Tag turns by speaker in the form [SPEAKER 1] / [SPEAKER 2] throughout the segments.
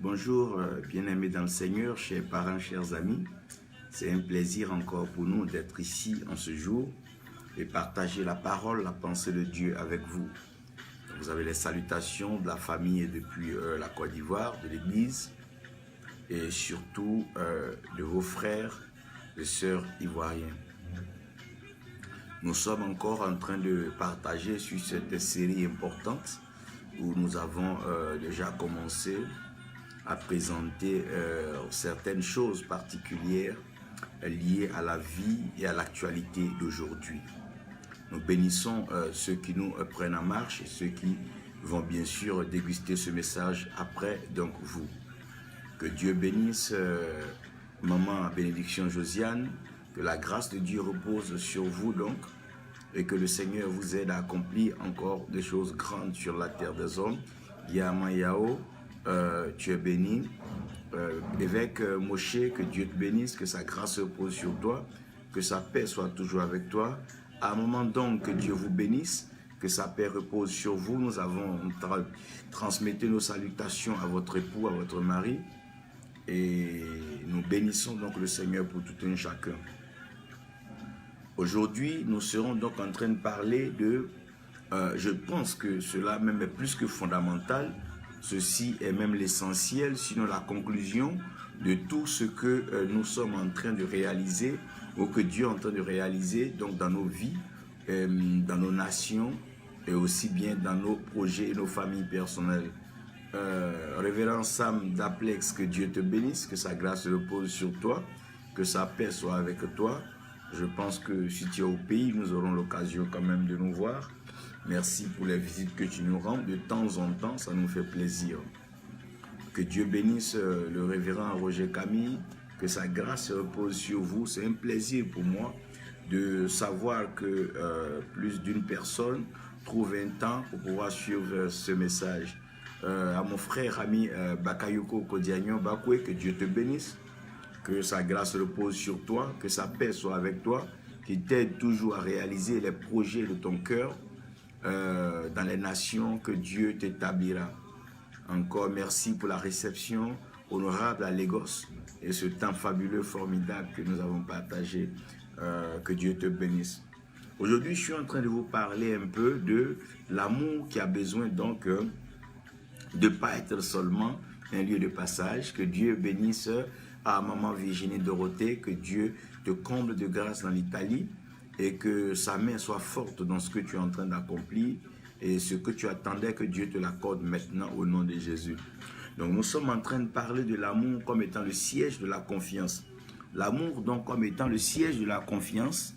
[SPEAKER 1] Bonjour, bien-aimés dans le Seigneur, chers parents, chers amis. C'est un plaisir encore pour nous d'être ici en ce jour et partager la parole, la pensée de Dieu avec vous. Vous avez les salutations de la famille depuis la Côte d'Ivoire, de l'Église et surtout de vos frères et sœurs ivoiriens. Nous sommes encore en train de partager sur cette série importante où nous avons déjà commencé à présenter certaines choses particulières liées à la vie et à l'actualité d'aujourd'hui. Nous bénissons ceux qui nous prennent en marche et ceux qui vont bien sûr déguster ce message après donc vous. Que Dieu bénisse Maman Bénédiction Josiane, que la grâce de Dieu repose sur vous donc et que le Seigneur vous aide à accomplir encore des choses grandes sur la terre des hommes. Yama Yao, tu es béni. Évêque Moshe, que Dieu te bénisse, que sa grâce repose sur toi, que sa paix soit toujours avec toi. À un moment donc, que Dieu vous bénisse, que sa paix repose sur vous. Nous avons transmettez nos salutations à votre époux, à votre mari, et nous bénissons donc le Seigneur pour tout un chacun. Aujourd'hui, nous serons donc en train de parler de, je pense que cela même est plus que fondamental, ceci est même l'essentiel, sinon la conclusion de tout ce que nous sommes en train de réaliser ou que Dieu est en train de réaliser donc dans nos vies, dans nos nations et aussi bien dans nos projets et nos familles personnelles. Révérend Sam d'Aplex, que Dieu te bénisse, que sa grâce repose sur toi, que sa paix soit avec toi. Je pense que si tu es au pays, nous aurons l'occasion quand même de nous voir. Merci pour les visites que tu nous rends de temps en temps, ça nous fait plaisir. Que Dieu bénisse le révérend Roger Camille, que sa grâce repose sur vous. C'est un plaisir pour moi de savoir que plus d'une personne trouve un temps pour pouvoir suivre ce message. À mon frère ami Bakayoko Kodiagnon Bakwe, que Dieu te bénisse, que sa grâce repose sur toi, que sa paix soit avec toi, qu'il t'aide toujours à réaliser les projets de ton cœur dans les nations que Dieu t'établira. Encore merci pour la réception honorable à Lagos et ce temps fabuleux, formidable que nous avons partagé. Que Dieu te bénisse. Aujourd'hui, je suis en train de vous parler un peu de l'amour qui a besoin donc de ne pas être seulement un lieu de passage. Que Dieu bénisse à Maman Virginie Dorothée, que Dieu te comble de grâce dans l'Italie et que sa main soit forte dans ce que tu es en train d'accomplir et ce que tu attendais, que Dieu te l'accorde maintenant au nom de Jésus. Donc nous sommes en train de parler de l'amour comme étant le siège de la confiance. L'amour donc comme étant le siège de la confiance.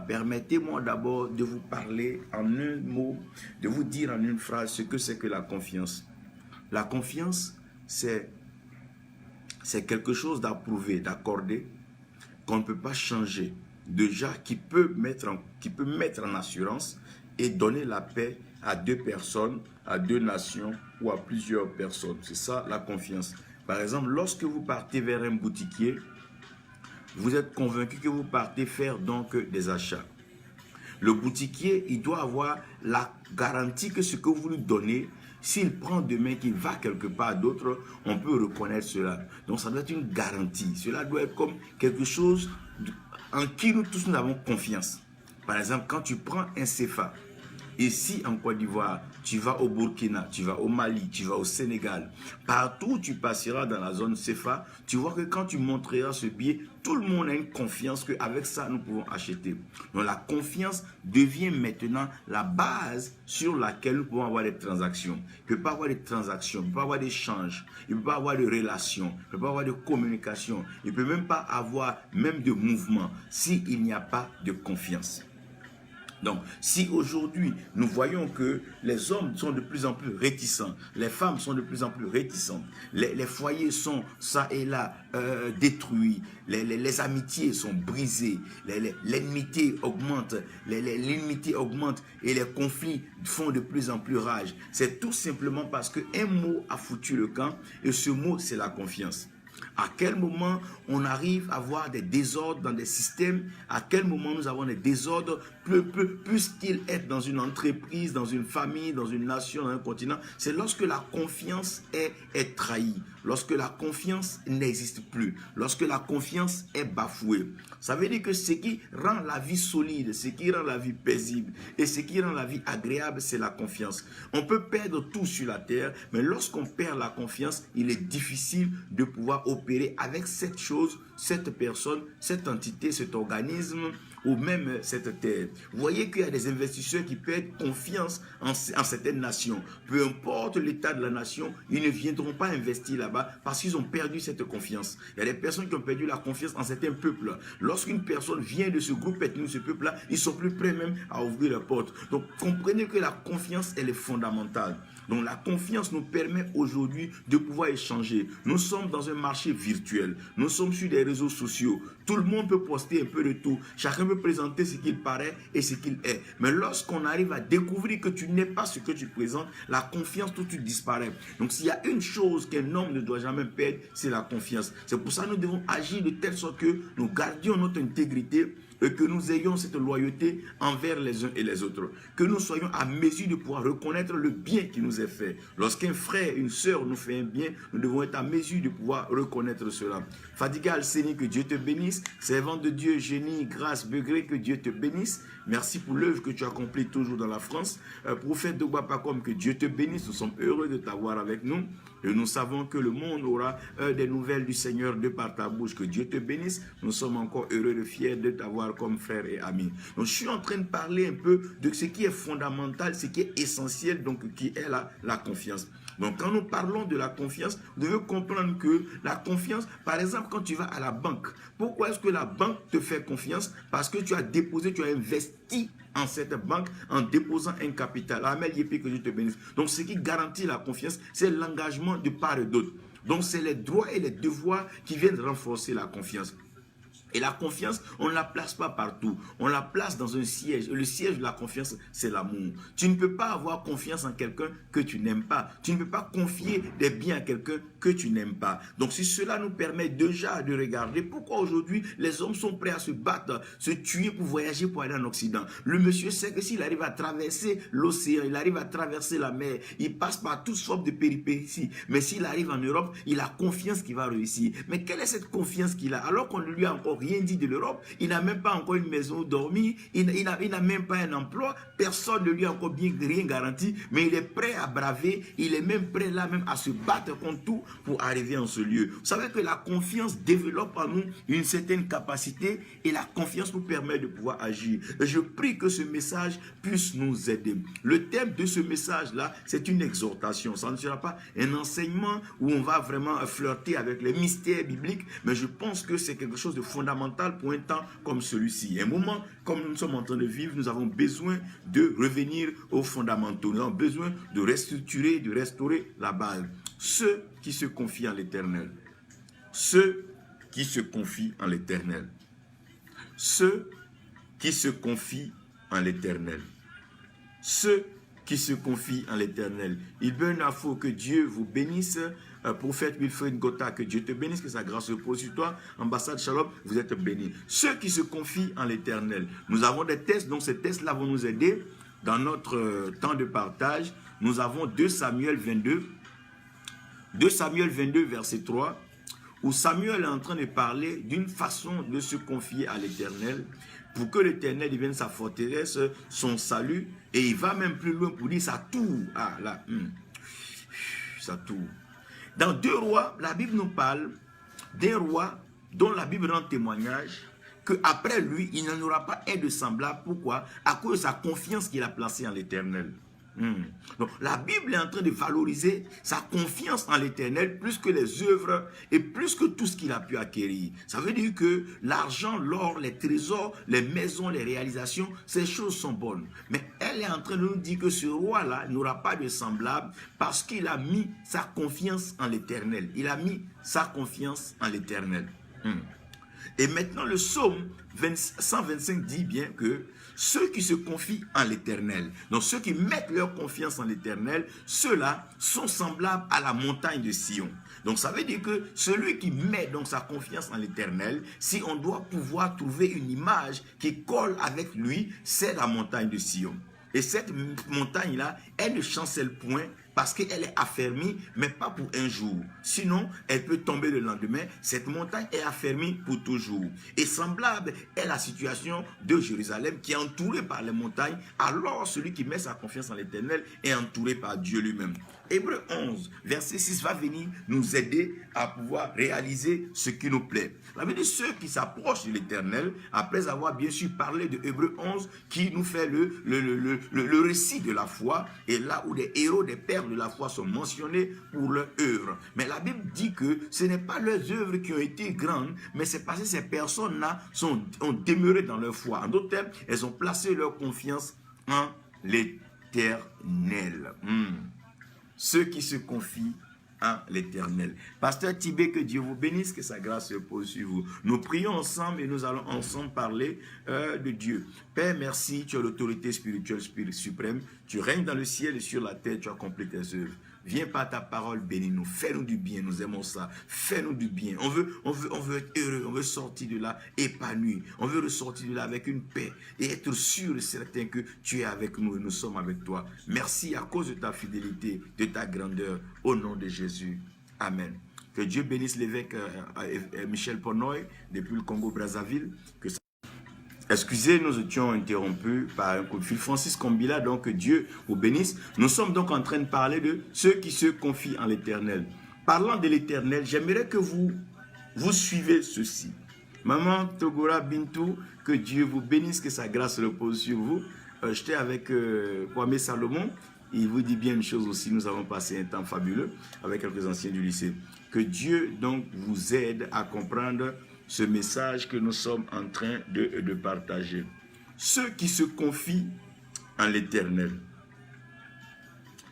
[SPEAKER 1] Permettez-moi d'abord de vous parler en un mot, de vous dire en une phrase ce que c'est que la confiance. La confiance, c'est quelque chose d'approuvé, d'accordé, qu'on ne peut pas changer, déjà qui peut mettre en assurance et donner la paix à deux personnes, à deux nations ou à plusieurs personnes. C'est ça la confiance. Par exemple, lorsque vous partez vers un boutiquier, vous êtes convaincu que vous partez faire donc des achats. Le boutiquier, il doit avoir la garantie que ce que vous lui donnez, s'il prend demain, qu'il va quelque part d'autre, on peut reconnaître cela. Donc ça doit être une garantie. Cela doit être comme quelque chose en qui nous tous nous avons confiance. Par exemple, quand tu prends un CFA, ici en Côte d'Ivoire, tu vas au Burkina, tu vas au Mali, tu vas au Sénégal, partout où tu passeras dans la zone CFA, tu vois que quand tu montreras ce billet, tout le monde a une confiance qu'avec ça, nous pouvons acheter. Donc la confiance devient maintenant la base sur laquelle nous pouvons avoir des transactions. Il ne peut pas avoir des transactions, il ne peut pas avoir d'échanges, il ne peut pas avoir de relations, il ne peut pas avoir de communication, il ne peut même pas avoir même de mouvement s'il n'y a pas de confiance. Donc, si aujourd'hui, nous voyons que les hommes sont de plus en plus réticents, les femmes sont de plus en plus réticentes, les foyers sont ça et là détruits, les amitiés sont brisées, l'ennemité augmente, l'inimité augmente et les conflits font de plus en plus rage. C'est tout simplement parce qu'un mot a foutu le camp et ce mot, c'est la confiance. À quel moment on arrive à avoir des désordres dans des systèmes? À quel moment nous avons des désordres plus qu'il est dans une entreprise, dans une famille, dans une nation, dans un continent? C'est lorsque la confiance est trahie, lorsque la confiance n'existe plus, lorsque la confiance est bafouée. Ça veut dire que ce qui rend la vie solide, ce qui rend la vie paisible et ce qui rend la vie agréable, c'est la confiance. On peut perdre tout sur la terre, mais lorsqu'on perd la confiance, il est difficile de pouvoir opérer avec cette chose, cette personne, cette entité, cet organisme ou même cette terre. Vous voyez qu'il y a des investisseurs qui perdent confiance en certaines nations. Peu importe l'état de la nation, ils ne viendront pas investir là-bas parce qu'ils ont perdu cette confiance. Il y a des personnes qui ont perdu la confiance en certains peuples. Lorsqu'une personne vient de ce groupe ethnique, de ce peuple-là, ils sont plus prêts même à ouvrir la porte. Donc comprenez que la confiance, elle est fondamentale. Donc la confiance nous permet aujourd'hui de pouvoir échanger. Nous sommes dans un marché virtuel. Nous sommes sur des réseaux sociaux. Tout le monde peut poster un peu de tout. Chacun peut présenter ce qu'il paraît et ce qu'il est. Mais lorsqu'on arrive à découvrir que tu n'es pas ce que tu présentes, la confiance tout de suite disparaît. Donc s'il y a une chose qu'un homme ne doit jamais perdre, c'est la confiance. C'est pour ça que nous devons agir de telle sorte que nous gardions notre intégrité et que nous ayons cette loyauté envers les uns et les autres. Que nous soyons à mesure de pouvoir reconnaître le bien qui nous est fait. Lorsqu'un frère, une sœur nous fait un bien, nous devons être à mesure de pouvoir reconnaître cela. Fadiga Al-Seni, que Dieu te bénisse. Servant de Dieu, Génie, Grâce, Begré, que Dieu te bénisse. Merci pour l'œuvre que tu accomplis toujours dans la France. Prophète de Guapakom, que Dieu te bénisse. Nous sommes heureux de t'avoir avec nous. Et nous savons que le monde aura des nouvelles du Seigneur de par ta bouche. Que Dieu te bénisse. Nous sommes encore heureux et fiers de t'avoir comme frère et ami. Donc je suis en train de parler un peu de ce qui est fondamental, ce qui est essentiel, donc qui est la confiance. Donc quand nous parlons de la confiance, vous devez comprendre que la confiance, par exemple quand tu vas à la banque, pourquoi est-ce que la banque te fait confiance? Parce que tu as déposé, tu as investi en cette banque en déposant un capital. Amen, Yépi, que Dieu te bénisse. Donc ce qui garantit la confiance, c'est l'engagement de part et d'autre. Donc c'est les droits et les devoirs qui viennent renforcer la confiance. Et la confiance, on ne la place pas partout. On la place dans un siège. Le siège de la confiance, c'est l'amour. Tu ne peux pas avoir confiance en quelqu'un que tu n'aimes pas. Tu ne peux pas confier des biens à quelqu'un que tu n'aimes pas. Donc si cela nous permet déjà de regarder pourquoi aujourd'hui les hommes sont prêts à se battre, se tuer pour voyager pour aller en Occident. Le monsieur sait que s'il arrive à traverser l'océan, il arrive à traverser la mer, il passe par toutes sortes de péripéties. Mais s'il arrive en Europe, il a confiance qu'il va réussir. Mais quelle est cette confiance qu'il a? Alors qu'on ne lui a encore rien dit de l'Europe, il n'a même pas encore une maison où dormir, il n'a même pas un emploi, personne ne lui a encore rien garanti, mais il est prêt à braver, il est même prêt là même à se battre contre tout pour arriver en ce lieu. Vous savez que la confiance développe en nous une certaine capacité et la confiance nous permet de pouvoir agir. Et je prie que ce message puisse nous aider. Le thème de ce message-là, c'est une exhortation. Ça ne sera pas un enseignement où on va vraiment flirter avec les mystères bibliques, mais je pense que c'est quelque chose de fondamental pour un temps comme celui-ci. Un moment comme nous sommes en train de vivre, nous avons besoin de revenir aux fondamentaux. Nous avons besoin de restructurer, de restaurer la base. Ceux qui se confient en l'Éternel. Ceux qui se confient en l'Éternel. Ceux qui se confient en l'Éternel. Ceux qui se confient en l'Éternel. Il veut un faux que Dieu vous bénisse. Prophète Wilfred Gotha, que Dieu te bénisse, que sa grâce repose sur toi. Ambassade Shalom, vous êtes bénis. Ceux qui se confient en l'Éternel. Nous avons des tests, donc ces tests-là vont nous aider dans notre temps de partage. Nous avons 2 Samuel 22. 2 Samuel 22, verset 3, où Samuel est en train de parler d'une façon de se confier à l'Éternel pour que l'Éternel devienne sa forteresse, son salut, et il va même plus loin pour dire sa tour. Ah là, sa tour. Dans 2 Rois, la Bible nous parle d'un roi dont la Bible rend témoignage qu'après lui, il n'en aura pas un de semblable. Pourquoi? À cause de sa confiance qu'il a placée en l'Éternel. Donc la Bible est en train de valoriser sa confiance en l'Éternel plus que les œuvres et plus que tout ce qu'il a pu acquérir. Ça veut dire que l'argent, l'or, les trésors, les maisons, les réalisations, ces choses sont bonnes. Mais elle est en train de nous dire que ce roi-là n'aura pas de semblable parce qu'il a mis sa confiance en l'Éternel. Il a mis sa confiance en l'Éternel. Et maintenant, le psaume 125 dit bien que ceux qui se confient en l'Éternel, donc ceux qui mettent leur confiance en l'Éternel, ceux-là sont semblables à la montagne de Sion. Donc ça veut dire que celui qui met donc sa confiance en l'Éternel, si on doit pouvoir trouver une image qui colle avec lui, c'est la montagne de Sion. Et cette montagne-là, elle ne chancelle point parce qu'elle est affermie, mais pas pour un jour. Sinon, elle peut tomber le lendemain. Cette montagne est affermie pour toujours. Et semblable est la situation de Jérusalem qui est entourée par les montagnes. Alors, celui qui met sa confiance en l'Éternel est entouré par Dieu lui-même. Hébreux 11, verset 6 va venir nous aider à pouvoir réaliser ce qui nous plaît. La Bible dit ceux qui s'approchent de l'Éternel, après avoir bien sûr parlé de Hébreux 11, qui nous fait le récit de la foi, et là où des héros, des pères de la foi sont mentionnés pour leur œuvre. Mais la Bible dit que ce n'est pas leurs œuvres qui ont été grandes, mais c'est parce que ces personnes-là ont demeuré dans leur foi. En d'autres termes, elles ont placé leur confiance en l'Éternel. Ceux qui se confient en l'Éternel. Pasteur Tibé, que Dieu vous bénisse, que sa grâce repose sur vous. Nous prions ensemble et nous allons ensemble parler de Dieu. Père, merci, tu as l'autorité spirituelle, spirit suprême. Tu règnes dans le ciel et sur la terre, tu accomplis tes œuvres. Viens par ta parole, bénis-nous, fais-nous du bien, nous aimons ça, fais-nous du bien. On veut être heureux, on veut sortir de là épanoui, on veut ressortir de là avec une paix et être sûr et certain que tu es avec nous et nous sommes avec toi. Merci à cause de ta fidélité, de ta grandeur, au nom de Jésus. Amen. Que Dieu bénisse l'évêque Michel Ponoy depuis le Congo-Brazzaville. Excusez, nous étions interrompus par un coup de fil. Francis Kombila, donc Dieu vous bénisse. Nous sommes donc en train de parler de ceux qui se confient en l'Éternel. Parlant de l'Éternel, j'aimerais que vous suivez ceci. Maman Togora Bintou, que Dieu vous bénisse, que sa grâce repose sur vous. J'étais avec Kwame Salomon. Il vous dit bien une chose aussi, nous avons passé un temps fabuleux avec quelques anciens du lycée. Que Dieu donc vous aide à comprendre ce message que nous sommes en train de partager. Ceux qui se confient en l'Éternel.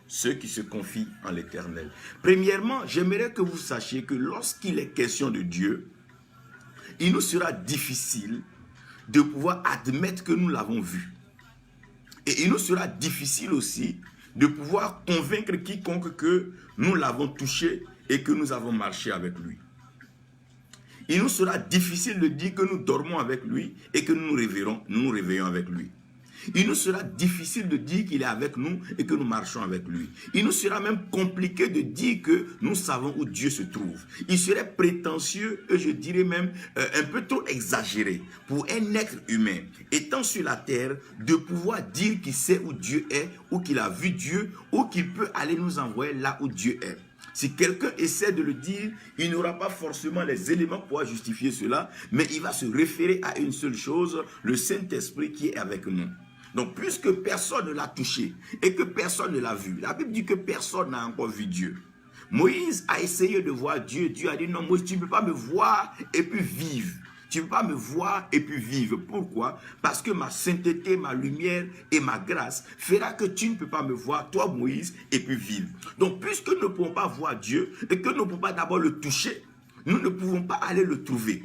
[SPEAKER 1] Ceux qui se confient en l'Éternel. Premièrement, j'aimerais que vous sachiez que lorsqu'il est question de Dieu, il nous sera difficile de pouvoir admettre que nous l'avons vu. Et il nous sera difficile aussi de pouvoir convaincre quiconque que nous l'avons touché et que nous avons marché avec lui. Il nous sera difficile de dire que nous dormons avec lui et que nous nous réveillons avec lui. Il nous sera difficile de dire qu'il est avec nous et que nous marchons avec lui. Il nous sera même compliqué de dire que nous savons où Dieu se trouve. Il serait prétentieux et je dirais même un peu trop exagéré pour un être humain étant sur la terre de pouvoir dire qu'il sait où Dieu est ou qu'il a vu Dieu ou qu'il peut aller nous envoyer là où Dieu est. Si quelqu'un essaie de le dire, il n'aura pas forcément les éléments pour justifier cela, mais il va se référer à une seule chose, le Saint-Esprit qui est avec nous. Donc, puisque personne ne l'a touché et que personne ne l'a vu, la Bible dit que personne n'a encore vu Dieu. Moïse a essayé de voir Dieu. Dieu a dit non, Moïse, tu ne peux pas me voir et puis vivre. Tu ne peux pas me voir et puis vivre. Pourquoi? Parce que ma sainteté, ma lumière et ma grâce fera que tu ne peux pas me voir, toi Moïse, et puis vivre. Donc, puisque nous ne pouvons pas voir Dieu et que nous ne pouvons pas d'abord le toucher, nous ne pouvons pas aller le trouver.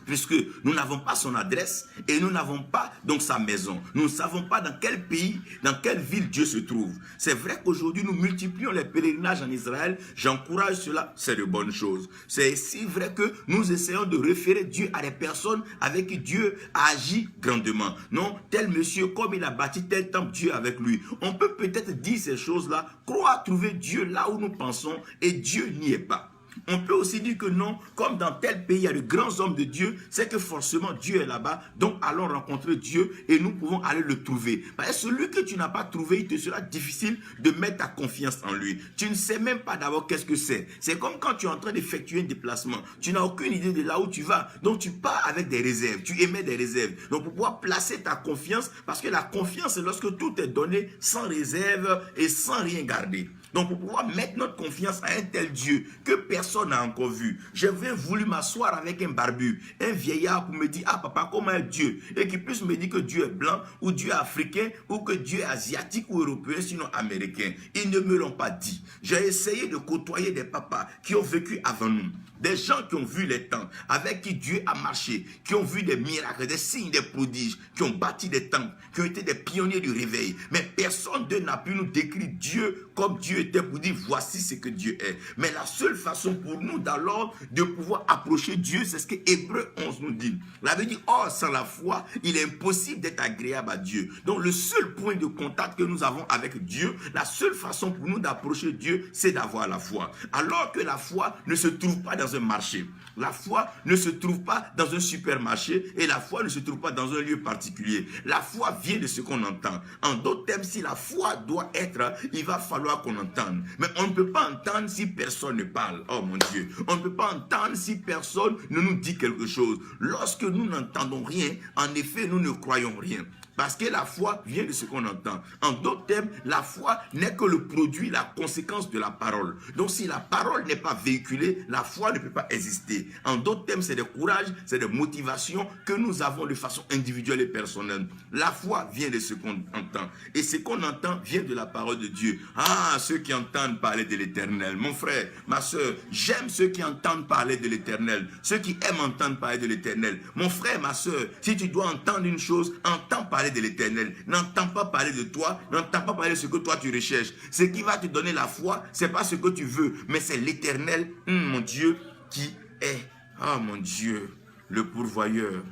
[SPEAKER 1] Puisque nous n'avons pas son adresse et nous n'avons pas donc sa maison. Nous ne savons pas dans quel pays, dans quelle ville Dieu se trouve. C'est vrai qu'aujourd'hui nous multiplions les pèlerinages en Israël. J'encourage cela, c'est de bonnes choses. C'est si vrai que nous essayons de référer Dieu à des personnes avec qui Dieu a agi grandement. Non, tel monsieur, comme il a bâti tel temple, Dieu avec lui. On peut peut-être dire ces choses-là, croire trouver Dieu là où nous pensons et Dieu n'y est pas. On peut aussi dire que non, comme dans tel pays, il y a de grands hommes de Dieu, c'est que forcément Dieu est là-bas, donc allons rencontrer Dieu et nous pouvons aller le trouver. Parce que celui que tu n'as pas trouvé, il te sera difficile de mettre ta confiance en lui. Tu ne sais même pas d'abord qu'est-ce que c'est. C'est comme quand tu es en train d'effectuer un déplacement. Tu n'as aucune idée de là où tu vas, donc tu pars avec des réserves, tu émets des réserves. Donc pour pouvoir placer ta confiance, parce que la confiance, c'est lorsque tout est donné sans réserve et sans rien garder. Donc pour pouvoir mettre notre confiance à un tel Dieu que personne n'a encore vu, j'avais voulu m'asseoir avec un barbu, un vieillard pour me dire, ah papa, comment est Dieu? Et qu'il puisse me dire que Dieu est blanc, ou Dieu est africain, ou que Dieu est asiatique ou européen, sinon américain. Ils ne me l'ont pas dit. J'ai essayé de côtoyer des papas qui ont vécu avant nous. Des gens qui ont vu les temps, avec qui Dieu a marché, qui ont vu des miracles, des signes, des prodiges, qui ont bâti des temples, qui ont été des pionniers du réveil. Mais personne d'eux n'a pu nous décrire Dieu comme Dieu était pour dire voici ce que Dieu est. Mais la seule façon pour nous d'alors de pouvoir approcher Dieu, c'est ce que Hébreux 11 nous dit. La Bible dit, oh, sans la foi, il est impossible d'être agréable à Dieu. Donc le seul point de contact que nous avons avec Dieu, la seule façon pour nous d'approcher Dieu, c'est d'avoir la foi. Alors que la foi ne se trouve pas dans un marché. La foi ne se trouve pas dans un supermarché et la foi ne se trouve pas dans un lieu particulier. La foi vient de ce qu'on entend. En d'autres termes, si la foi doit être, il va falloir qu'on entende. Mais on ne peut pas entendre si personne ne parle. Oh mon Dieu. On ne peut pas entendre si personne ne nous dit quelque chose. Lorsque nous n'entendons rien, en effet, nous ne croyons rien. Parce que la foi vient de ce qu'on entend. En d'autres termes, la foi n'est que le produit, la conséquence de la parole. Donc si la parole n'est pas véhiculée, la foi ne peut pas exister. En d'autres termes, c'est des courages, c'est des motivations que nous avons de façon individuelle et personnelle. La foi vient de ce qu'on entend. Et ce qu'on entend vient de la parole de Dieu. Ah, ceux qui entendent parler de l'Éternel. Mon frère, ma soeur, j'aime ceux qui entendent parler de l'Éternel. Ceux qui aiment entendre parler de l'Éternel. Mon frère, ma soeur, si tu dois entendre une chose, entends parler de l'Éternel. N'entends pas parler de toi, n'entends pas parler de ce que toi tu recherches. Ce qui va te donner la foi, c'est pas ce que tu veux, mais c'est l'Éternel, mon Dieu, qui est, ah mon Dieu, le pourvoyeur.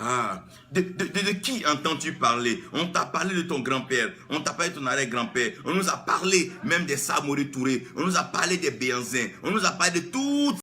[SPEAKER 1] Ah, de qui entends-tu parler? On t'a parlé de ton grand-père, on t'a parlé de ton arrière-grand-père, on nous a parlé même des Samori Touré, on nous a parlé des Béanzins, on nous a parlé de toutes